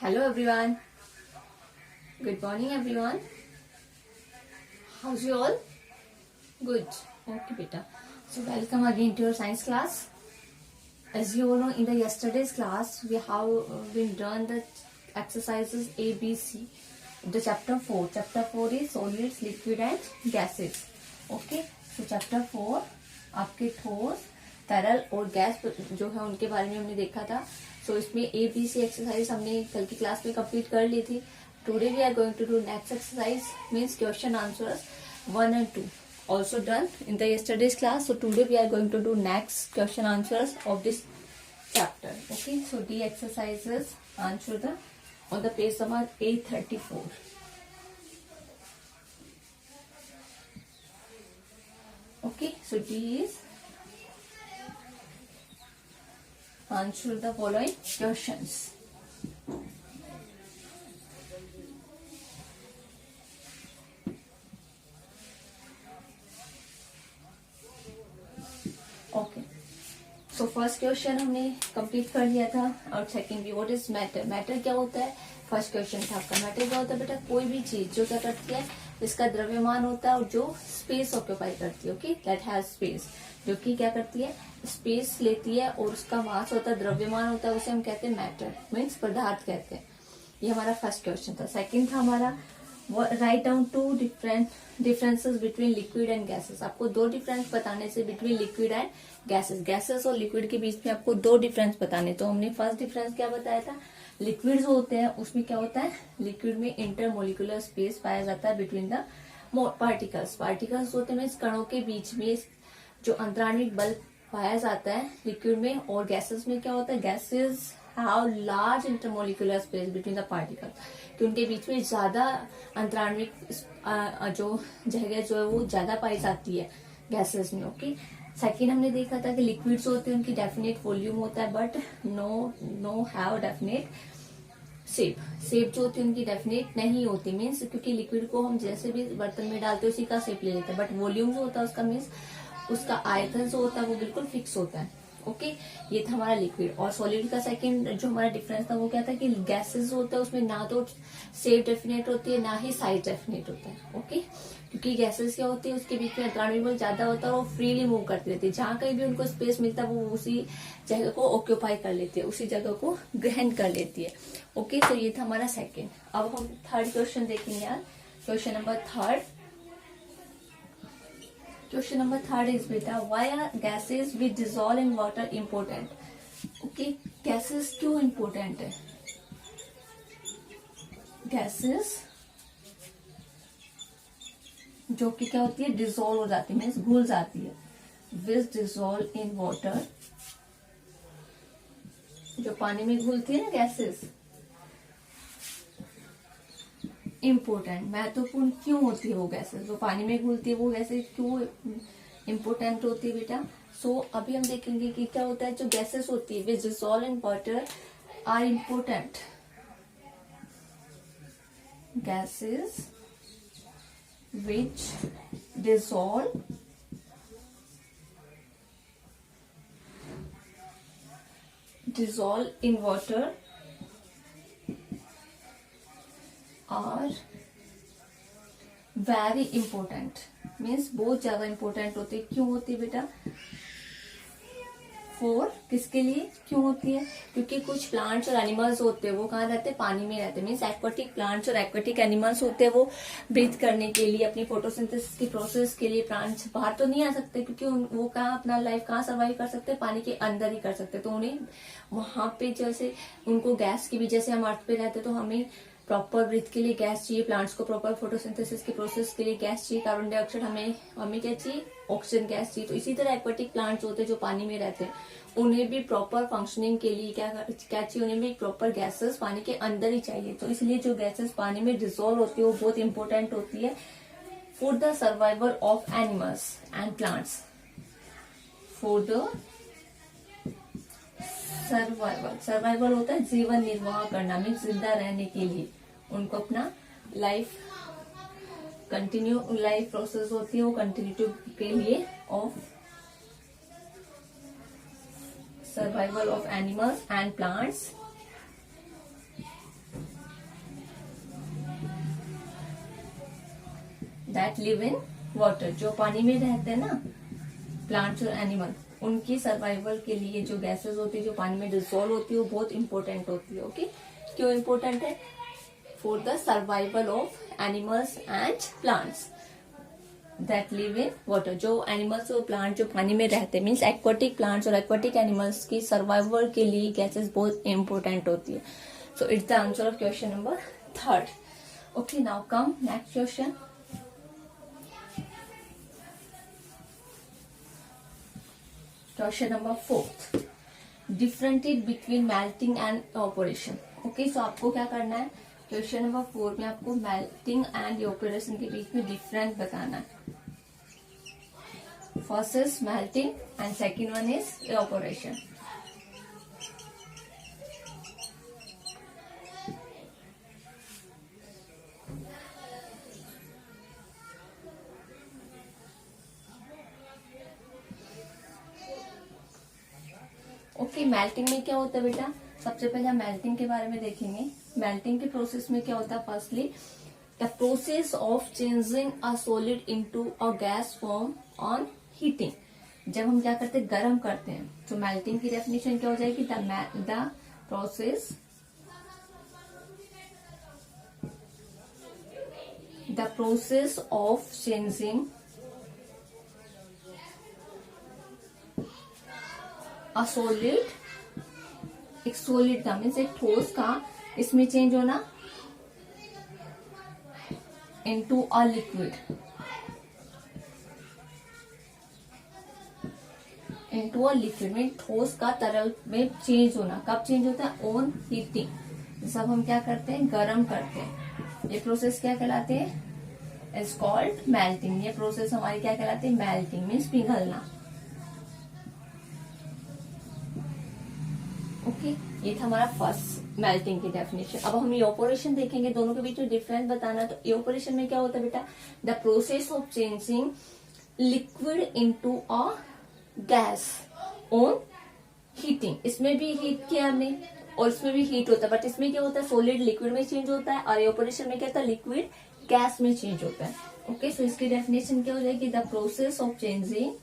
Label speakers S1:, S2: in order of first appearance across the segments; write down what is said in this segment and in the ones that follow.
S1: Hello everyone. Good morning everyone. How's you all? Good. Okay beta. So welcome again to your science class. As you all know, in the yesterday's class we have been done the exercises A, B, C. The chapter 4. Chapter 4 is solids, liquid and gases. Okay. So chapter 4 आपके ठोस, तरल और gas जो है उनके बारे में हमने देखा था. सो इसमें ए बी सी एक्सरसाइज हमने कल की क्लास में कंप्लीट कर ली थी. Today we are going to do next exercise means question answers 1 and 2 also done in the yesterday's class. So today we are going to do next question answers of this chapter. Okay, so the exercises answer the on the page number 834. Okay, so D is answer the following questions. Okay, so first question हमने complete कर लिया था और second भी. What is matter? Matter क्या होता है? First question था आपका. मैटर क्या होता है बेटा? कोई भी चीज जो क्या करती है, इसका द्रव्यमान होता है और जो स्पेस ऑक्यूपाई करती है. ओके, दैट हैज स्पेस, जो कि क्या करती है, स्पेस लेती है और उसका मास होता है, द्रव्यमान होता है, उसे हम कहते हैं मैटर, मीन्स पदार्थ कहते हैं. ये हमारा फर्स्ट क्वेश्चन था. सेकंड था हमारा write down two differences between liquid and gases. आपको दो डिफरेंस बताने से between liquid and gases, gases और लिक्विड के बीच में आपको दो डिफरेंस बताने. तो हमने फर्स्ट डिफरेंस क्या बताया था? लिक्विड जो होते हैं उसमें क्या होता है, लिक्विड में इंटरमोलिकुलर स्पेस पाया जाता है बिटवीन द पार्टिकल्स. पार्टिकल्स होते हैं कणों के बीच में जो अंतराणविक बल पाया जाता है लिक्विड में. और गैसेस में क्या होता है, gases have large intermolecular space between the particles, कि उनके बीच में ज्यादा अंतराणविक जो जगह जो है वो ज्यादा पाई जाती है गैसेस में. ओके, सेकेंड हमने देखा था कि लिक्विड्स होते हैं उनकी डेफिनेट वॉल्यूम होता है but no have definite shape. Shape जो होती है उनकी डेफिनेट नहीं होती, मीन्स क्योंकि लिक्विड को हम जैसे भी बर्तन में डालते हैं उसी का शेप ले लेते हैं. बट वॉल्यूम जो होता है उसका मीन्स उसका आयतन जो होता है वो बिल्कुल फिक्स होता है. ओके, ये था हमारा लिक्विड. और सॉलिड का सेकंड जो हमारा डिफरेंस था वो क्या था कि गैसेस होता है उसमें ना तो शेप डेफिनेट होती है ना ही साइज डेफिनेट होता है. ओके, क्योंकि गैसेस क्या होती है उसके बीच में अंतराणविक बल ज्यादा होता है और वो फ्रीली मूव करती रहती है. जहां कहीं भी उनको स्पेस मिलता है वो उसी जगह को ऑक्यूपाई कर लेती है, उसी जगह को ग्रहण कर लेती है. ओके, तो ये था हमारा सेकेंड. अब हम थर्ड क्वेश्चन देखेंगे यार. Question number third. Question number third is बेटा, why are gases which dissolve in water important? Okay, gases क्यों इम्पोर्टेंट है? गैसेस जो कि क्या होती है, डिजोल्व हो जाती है, मीन्स घुल जाती है. विच डिजोल्व इन वाटर, जो पानी में घुलती है ना गैसेस, इम्पोर्टेंट महत्वपूर्ण क्यों होती है वो गैसेस, जो पानी में घुलती है वो गैसेस क्यों इम्पोर्टेंट होती है बेटा? सो अभी हम देखेंगे कि क्या होता है. जो गैसेस होती है which dissolve in water are important. Gases which dissolve in water are very important, means बहुत ज्यादा important होती है. क्यों होती है बेटा? फॉर किसके लिए क्यों होती है? क्योंकि कुछ प्लांट्स और एनिमल्स होते हैं वो कहाँ रहते हैं, पानी में रहते हैं. मीन्स एक्वाटिक प्लांट्स और एक्वाटिक एनिमल्स होते हैं वो ब्रीथ करने के लिए, अपनी फोटोसिंथेसिस की प्रोसेस के लिए प्लांट्स बाहर तो नहीं आ सकते क्योंकि वो कहाँ अपना लाइफ कहाँ सर्वाइव कर सकते हैं, पानी के अंदर ही कर सकते हैं. तो उन्हें वहां पे जैसे उनको गैस की भी, जैसे हम अर्थ पे रहते तो हमें प्रॉपर ब्रीथ के लिए गैस चाहिए, प्लांट्स को प्रॉपर फोटोसिंथेसिस की प्रोसेस के लिए गैस चाहिए, कार्बन डाइऑक्साइड हमें क्या चाहिए, ऑक्सीजन गैस चाहिए. तो इसी तरह एक्वाटिक प्लांट्स होते हैं जो पानी में रहते हैं, उन्हें भी प्रॉपर फंक्शनिंग के लिए क्या चाहिए, उन्हें भी प्रॉपर गैसेस पानी के अंदर ही चाहिए. तो इसलिए जो गैसेस पानी में डिसॉल्व होती है वो बहुत इंपॉर्टेंट होती है for the survival of animals and plants. For the survival होता है जीवन निर्वाह करना, मीन्स जिंदा रहने के लिए उनको अपना लाइफ प्रोसेस होती है वो कंटिन्यू के लिए of survival of animals and plants that live in water, जो पानी में रहते हैं ना, प्लांट्स और एनिमल, उनकी सर्वाइवल के लिए जो गैसेस होती है जो पानी में डिसॉल्व होती है वो बहुत इंपॉर्टेंट होती है। ओके, क्यों इंपॉर्टेंट है? For the survival of animals and plants that live in water, जो एनिमल्स और प्लांट जो पानी में रहते हैं, मीन्स एक्वाटिक प्लांट्स और एक्वाटिक एनिमल्स की सर्वाइवल के लिए गैसेस बहुत इंपॉर्टेंट होती है। So it's the answer of question number 3rd। Okay, now come next question. Question number 4th, differentiate between melting and evaporation. Okay, so आपको क्या करना है, क्वेश्चन नंबर 4 में आपको मेल्टिंग एंड इवेपोरेशन के बीच में डिफरेंस बताना है। First is melting and second one is evaporation. Okay, melting में क्या होता है बेटा, सबसे पहले हम मेल्टिंग के बारे में देखेंगे। मेल्टिंग के प्रोसेस में क्या होता है, firstly the process of changing a solid into a gas form on heating. जब हम क्या करते हैं, गर्म करते हैं, तो मेल्टिंग की डेफिनेशन क्या हो जाएगी, the process of changing a solid, एक सॉलिड का मीन्स एक ठोस का, इसमें चेंज होना into a liquid, into a liquid में ठोस का तरल में चेंज होना। कब चेंज होता है, ऑन हीटिंग, जब हम क्या करते हैं, गर्म करते हैं। ये प्रोसेस क्या कहलाते हैं, इज कॉल्ड मेल्टिंग। ये प्रोसेस हमारी क्या कहलाते हैं, मेल्टिंग मीन्स पिघलना। ओके, ये था हमारा फर्स्ट मेल्टिंग की डेफिनेशन। अब हम इवेपोरेशन देखेंगे, दोनों के बीच में डिफरेंस बताना। तो इवेपोरेशन में क्या होता है बेटा, the process of changing liquid into a gas on heating. इसमें भी हीट किया हमने और इसमें भी हीट होता है, बट इसमें क्या होता है, सॉलिड लिक्विड में चेंज होता है, और इवेपोरेशन में क्या होता है, लिक्विड गैस में चेंज होता है। ओके, सो इसकी डेफिनेशन क्या हो जाएगी, the process of changing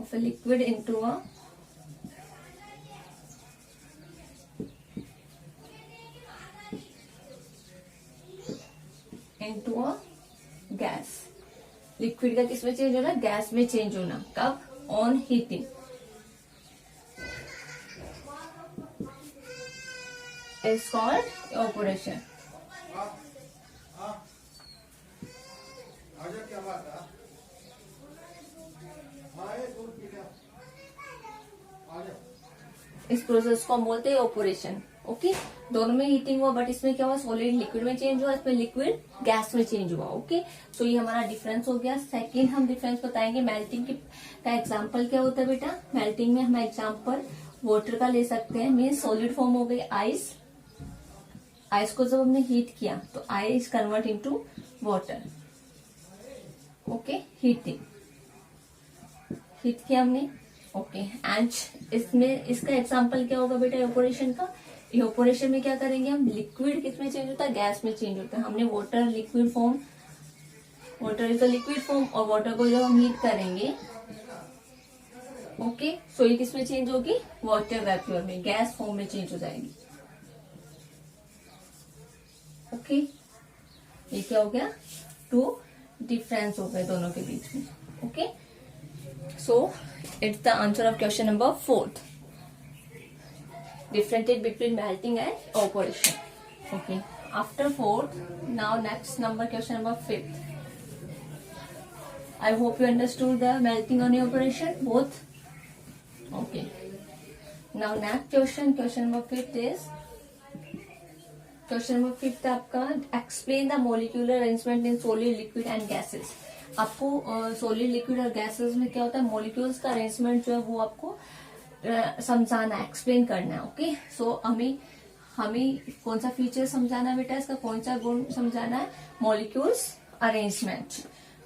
S1: of a liquid into a gas. Liquid का किसमें चेंज होना, गैस में चेंज होना। कब, on heating. Is called evaporation. इस प्रोसेस को हम बोलते हैं इवेपोरेशन। ओके, दोनों में हीटिंग हुआ, बट इसमें क्या हुआ, सॉलिड लिक्विड में चेंज हुआ, इसमें लिक्विड गैस में चेंज हुआ। ओके, सो ये हमारा डिफरेंस हो गया। सेकंड हम डिफरेंस बताएंगे मेल्टिंग का एग्जांपल क्या होता है बेटा। मेल्टिंग में हम एग्जांपल वाटर का ले सकते हैं, मीन सॉलिड फॉर्म हो गई आइस। आइस को जब हमने हीट किया तो ice convert into water. Okay, heating, heat किया हमने। ओके, एंड इसमें इसका एग्जांपल क्या होगा बेटा, इवेपोरेशन का। इवेपोरेशन में क्या करेंगे हम, लिक्विड किसमें चेंज होता है, गैस में चेंज होता है। हमने water liquid form, water is the liquid form, और वाटर को जब हम हीट करेंगे, ओके, सो ये किसमें चेंज होगी, वाटर वेपर में, गैस फॉर्म में चेंज हो जाएगी। ओके, ये क्या हो गया, 2 डिफरेंस हो गए दोनों के बीच में। Okay, so it's the answer of question number 4th, differentiate between melting and evaporation. Okay, after 4th, now next number, question number 5th. I hope you understood the melting and evaporation both. Okay, now next question number 5th is, question number 5th आपका explain the molecular arrangement in solid, liquid and gases. आपको solid, liquid और gases में क्या होता है, molecules का arrangement जो है वो आपको समझाना है, एक्सप्लेन करना है। ओके, सो हमें कौन सा फीचर समझाना है बेटा, इसका कौन सा गुण समझाना है, मॉलिक्यूल्स अरेंजमेंट।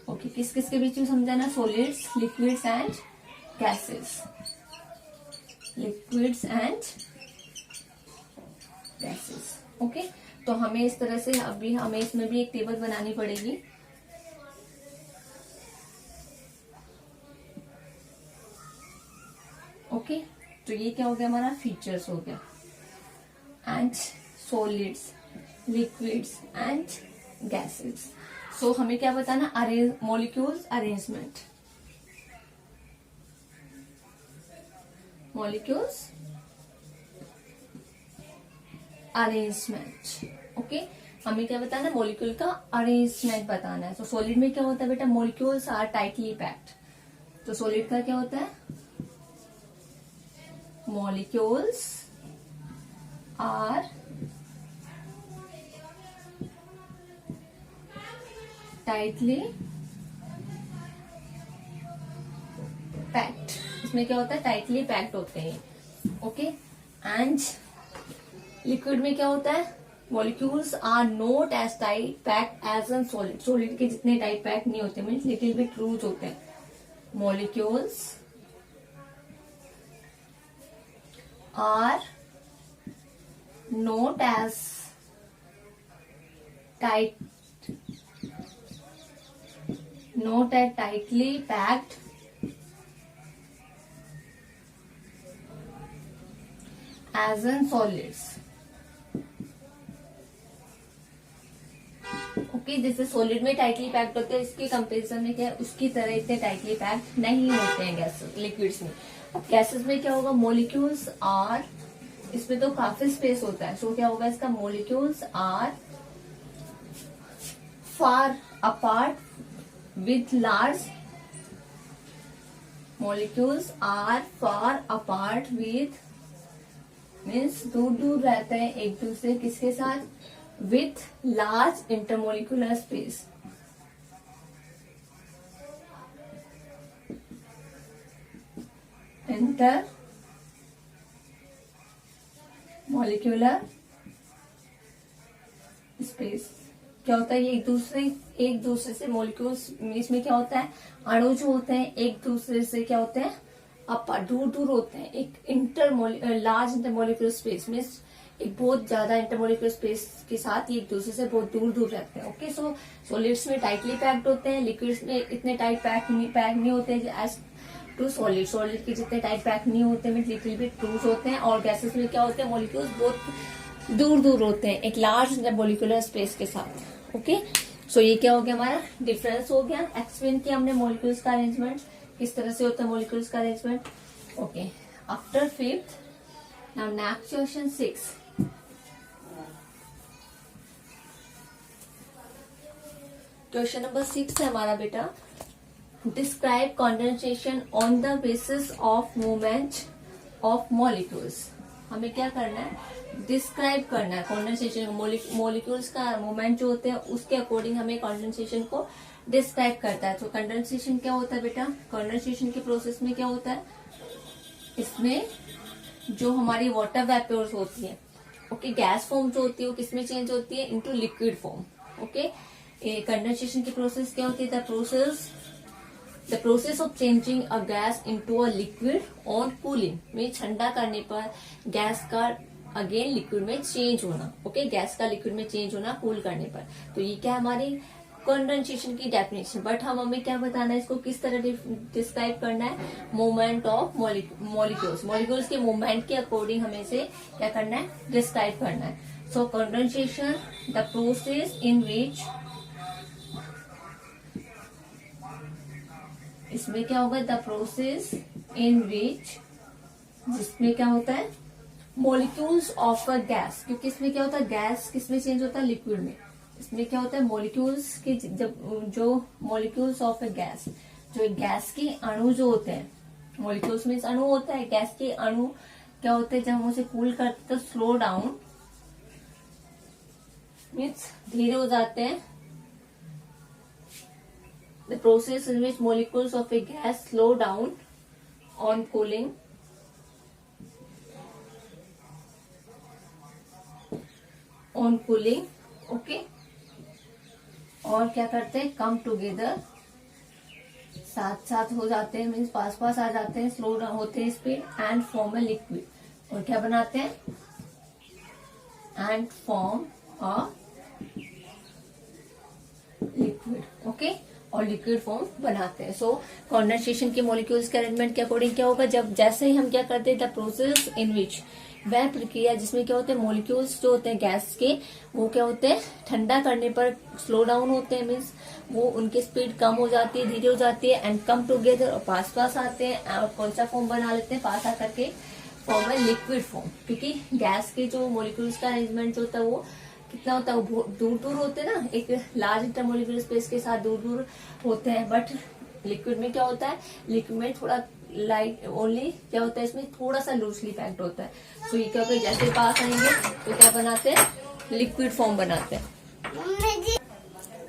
S1: ओके, किस किस के बीच में समझाना? Solids, liquids and gases, liquids and gases. Okay, तो हमें इस तरह से अभी हमें इसमें भी एक टेबल बनानी पड़ेगी। ओके, तो ये क्या हो गया हमारा? फीचर्स हो गया। And solids, liquids and gases. So हमें क्या बताना? Molecules arrangement, molecules arrangement. Okay, हमें क्या बताना? मॉलिक्यूल का अरेंजमेंट बताना है। तो सॉलिड में क्या होता है बेटा? Molecules are tightly packed. तो सॉलिड का क्या होता है? Molecules are tightly packed. इसमें क्या होता है? टाइटली पैक्ड होते हैं। ओके, एंड लिक्विड में क्या होता है? Molecules are not as tight packed as an solid. Solid के जितने टाइट पैक नहीं होते, मीन्स लिटिल बिट लूज होते हैं। Molecules are not as tight, not as tightly packed as in solids। Okay, जैसे सॉलिड में टाइटली पैक्ड होते हैं, इसके कंपेरिजन में क्या है? उसकी तरह इतने टाइटली पैक्ड नहीं होते हैं गैसेस, लिक्विड्स में। अब गैसेस में क्या होगा? मॉलिक्यूल्स आर, इसमें तो काफी स्पेस होता है। सो क्या होगा इसका? Molecules are far apart with large, molecules are far apart with, means दूर दूर रहते हैं एक दूसरे, किसके साथ? with large intermolecular space। intermolecular space क्या होता है? ये एक दूसरे से मॉलिक्यूल्स, इसमें क्या होता है? अणु जो होते हैं एक दूसरे से क्या होते हैं? दूर दूर होते हैं। एक लार्ज इंटरमोलिक्यूलर स्पेस में, एक बहुत ज्यादा इंटरमोलिक्यूलर स्पेस के साथ ये एक दूसरे से बहुत दूर दूर रहते हैं। ओके, सो सॉलिड्स में टाइटली पैक्ड होते हैं, लिक्विड्स में इतने टाइट पैक नहीं होते एज टू सॉलिड। सॉलिड के जितने टाइट पैक नहीं होते, में लिटिल बिट लूज होते हैं। और गैसेस में क्या होते हैं? मॉलिक्यूल्स बहुत दूर दूर होते हैं एक लार्ज इंटरमोलिक्यूलर स्पेस के साथ। ओके, सो ये क्या हो गया? हमारा डिफरेंस हो गया। एक्सप्लेन किया हमने मॉलिक्यूल्स का अरेंजमेंट, किस तरह से होता है मॉलिक्यूल्स का arrangement. Okay, after fifth, now next question 6। Question number 6 है हमारा बेटा, describe condensation on the basis of movement of molecules. हमें क्या करना है? डिस्क्राइब करना है कंडेंसेशन। मॉलिक्यूल्स का मूवमेंट जो होते हैं उसके अकॉर्डिंग हमें कंडेंसेशन को डिस्क्राइब करता है। तो कंडेंसेशन क्या होता है बेटा? कंडेंसेशन के प्रोसेस में क्या होता है? इसमें जो हमारी वाटर वेपर्स होती है, ओके, गैस फॉर्म जो होती है वो किसमें चेंज होती है? Into liquid form. Okay, condensation की प्रोसेस क्या होती है? The process of changing a gas into a liquid on cooling. में ठंडा करने पर गैस का अगेन लिक्विड में चेंज होना। ओके, गैस का लिक्विड में चेंज होना कूल करने पर। तो ये क्या हमारी कंडेंसेशन की डेफिनेशन। बट हमें क्या बताना है? इसको किस तरह डिस्क्राइब करना है? मूवमेंट ऑफ मॉलिक्यूल्स, मॉलिक्यूल्स के मूवमेंट के अकॉर्डिंग हमें इसे क्या करना है? डिस्क्राइब करना है। सो कंडेंसेशन, द प्रोसेस इन विच, इसमें क्या होगा? द प्रोसेस इन विच, जिसमें क्या होता है? मॉलिक्यूल्स ऑफ अ गैस, क्योंकि इसमें क्या होता है? गैस किसमें चेंज होता है? लिक्विड में। इसमें क्या होता है? मॉलिक्यूल्स के जो मॉलिक्यूल्स ऑफ अ गैस, जो गैस के अणु जो होते हैं, मॉलिक्यूल्स में अणु होता है, गैस के अणु क्या होते हैं? जब हम उसे कूल करते हैं तो स्लो डाउन, मीन्स धीरे हो जाते हैं। The process in which molecules of A gas slow down on cooling, okay, और क्या करते हैं? कम टुगेदर साथ साथ हो जाते हैं, मीन्स पास पास आ जाते हैं, स्लो डाउन होते हैं speed, and form a liquid, और क्या बनाते हैं, and form a liquid, okay, और लिक्विड फॉर्म बनाते हैं। सो कंडेंसेशन के मॉलिक्यूल्स के अरेंजमेंट के अकॉर्डिंग क्या होगा, जब जैसे ही हम क्या करते हैं, द प्रोसेस इन विच, वह प्रक्रिया जिसमें क्या होते हैं, मॉलिक्यूल्स जो होते हैं गैस के, वो क्या होते हैं, ठंडा करने पर स्लो डाउन होते हैं, मीन्स वो उनकी स्पीड कम हो जाती है, धीरे हो जाती है, एंड कम टुगेदर, और पास पास आते हैं, और कौन सा फॉर्म बना लेते हैं, पास आकर के फॉर्म है लिक्विड फॉर्म, क्योंकि गैस के जो मॉलिक्यूल्स का अरेंजमेंट होता है वो कितना होता है, वो दूर दूर होते हैं ना, एक लार्ज इंटरमोलिकुलर स्पेस के साथ दूर दूर होते हैं, बट लिक्विड में क्या होता है, लिक्विड में थोड़ा लाइट ओनली क्या होता है, इसमें थोड़ा सा लूजली पैक्ड होता है। सो ये क्या होता है, जैसे पास आएंगे तो क्या बनाते हैं, लिक्विड फॉर्म बनाते हैं।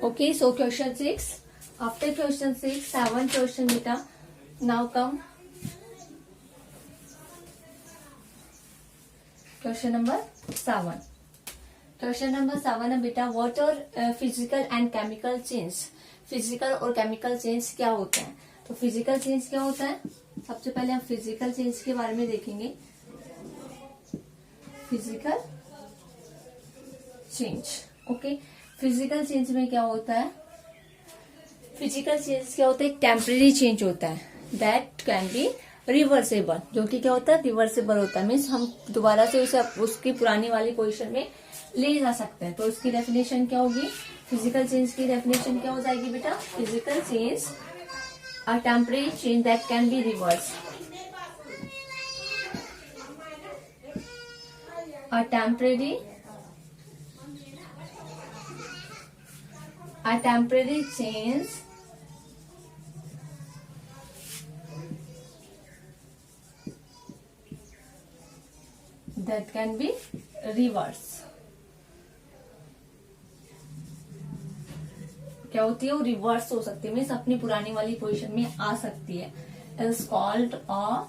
S1: Okay, so question 6, after question 6 7 question बेटा, now come question number 7। Question number 7 है बेटा, what are physical and chemical change. Physical और केमिकल चेंज क्या होता है। तो फिजिकल चेंज क्या होता है, सबसे पहले हम फिजिकल चेंज के बारे में देखेंगे। Physical change, okay, physical change में क्या होता है, फिजिकल चेंज क्या होता है, एक टेम्परेरी चेंज होता है, दैट कैन बी रिवर्सेबल, जो कि क्या होता है, रिवर्सेबल होता है, मीन्स हम दोबारा से उसे उसकी पुरानी वाली पोजीशन में ले जा सकते हैं। तो उसकी डेफिनेशन क्या होगी, फिजिकल चेंज की डेफिनेशन क्या हो जाएगी बेटा, physical change a temporary change that can be reverse, a temporary change that can be reverse। क्या होती है, वो रिवर्स हो सकती है, मीन्स अपनी पुरानी वाली पोजीशन में आ सकती है, इज कॉल्ड अ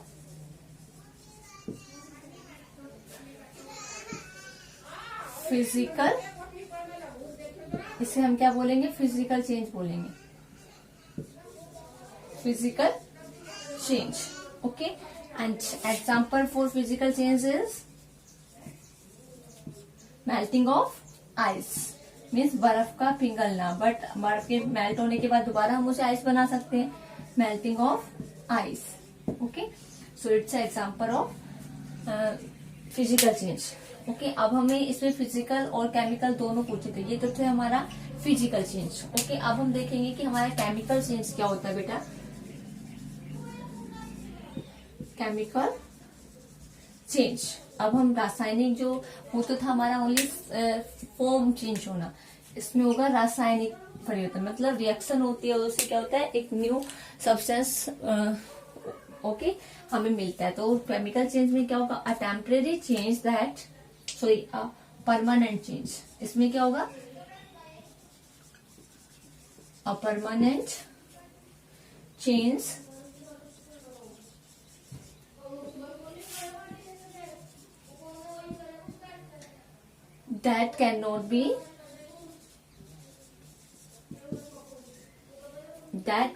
S1: फिजिकल, इसे हम क्या बोलेंगे, फिजिकल चेंज बोलेंगे, physical change, okay. And example for physical change is melting of ice, means बर्फ का पिघलना, बट बर्फ के मेल्ट होने के बाद दोबारा हम उसे आइस बना सकते हैं, melting of ice, okay. So it's example of physical change, okay. अब हमें इसमें फिजिकल और केमिकल दोनों पूछे थे, ये तो थे हमारा फिजिकल चेंज, ओके। अब हम देखेंगे कि हमारा केमिकल चेंज क्या होता है बेटा। केमिकल चेंज, अब हम रासायनिक जो होता था हमारा ओनली फॉर्म चेंज होना, इसमें होगा रासायनिक परिवर्तन, मतलब रिएक्शन होती है, उससे क्या होता है, एक न्यू सब्सटेंस ओके हमें मिलता है। तो केमिकल चेंज में क्या होगा, a temporary change that, sorry a permanent change, इसमें क्या होगा, a permanent change that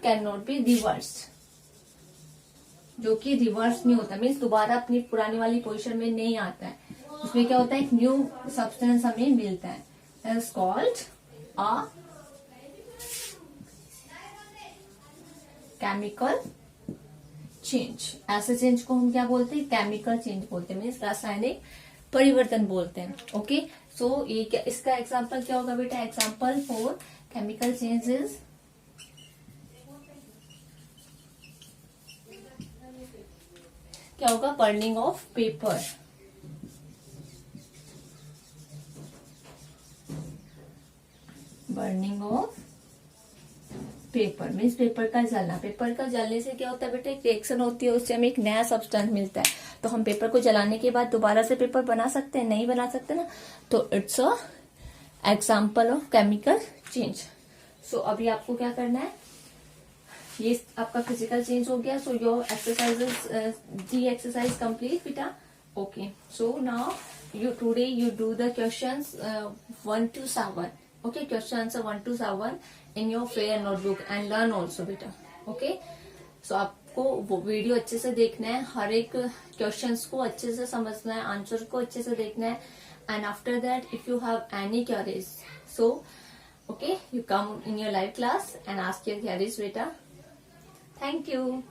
S1: cannot be reversed, जो कि रिवर्स नहीं होता, मीन्स दोबारा अपनी पुरानी वाली पोजीशन में नहीं आता है, उसमें क्या होता है, एक न्यू सब्सटेंस हमें मिलता है, is called a chemical change. ऐसे चेंज को हम क्या बोलते हैं, केमिकल चेंज बोलते हैं, मीन्स रासायनिक परिवर्तन बोलते हैं, ओके। सो ये क्या, इसका एग्जाम्पल क्या होगा बेटा, example for chemical change is क्या होगा, burning of paper, burning of paper means paper का जलना। पेपर का जलने से क्या होता है बेटा, एक रिएक्शन होती है, उससे हमें एक नया सब्सटेंस मिलता है। तो हम पेपर को जलाने के बाद दोबारा से पेपर बना सकते हैं, नहीं बना सकते ना, तो it's a example of chemical change. So अभी आपको क्या करना है, ये आपका फिजिकल चेंज हो गया। So your exercises, the exercise complete बेटा, okay. So now you today you do the questions 1 to 7, okay, question answer 1 to 7 in your fair notebook and learn also beta, okay, so आपको वो video अच्छे से देखना है, हर एक questions को अच्छे से समझना है, आंसर को अच्छे से देखना है, and after that if you have any queries, so okay, you come in your live class and ask your queries बेटा. Thank you.